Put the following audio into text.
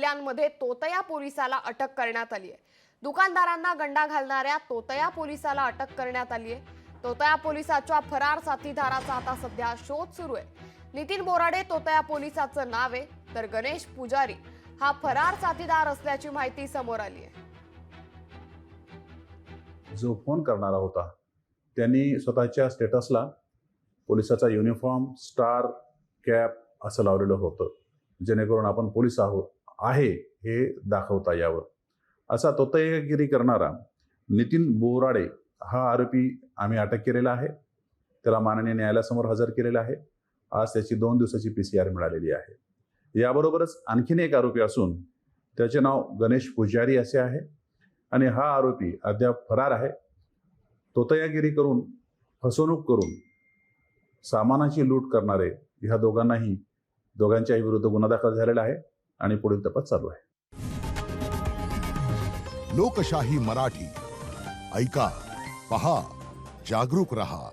हल्ल्यांमध्ये तोतया पोलिसाला अटक करण्यात आली आहे। दुकानदारांना गंडा घालणाऱ्या तोतया पोलिसाला अटक करण्यात आली आहे। तोतया पोलिसाच्या फरार साथीदाराचा आता सध्या शोध सुरू आहे। नितीन बोराडे तोतया पोलिसाचं नाव आहे, तर गणेश पुजारी हा फरार साथीदार असल्याची माहिती समोर आली आहे। जो फोन करणारा होता त्यांनी स्वतःच्या स्टेटसला पोलिसाचा युनिफॉर्म, स्टार, कॅप असं लावलेलं होतं, जेणेकरून आपण पोलीस आहे हे दाखवता यावं। असा तोतयागिरी करणारा नितीन बोराडे हा आरोपी आम्ही अटक केलेला आहे। त्याला माननीय न्यायालयासमोर हजर केलेला आहे। आज त्याची 2 दिवसाची PCR मिळालेली आहे। याबरोबरच आणखीन एक आरोपी असून त्याचे नाव गणेश पुजारी असे आहे आणि हा आरोपी अद्याप फरार आहे। तोतयागिरी करून, फसवणूक करून सामानाची लूट करणारे ह्या दोघांच्याही विरुद्ध गुन्हा दाखल झालेला आहे आणि पुढील तपास चालू आहे। लोकशाही मराठी ऐका, पहा, जागरूक रहा।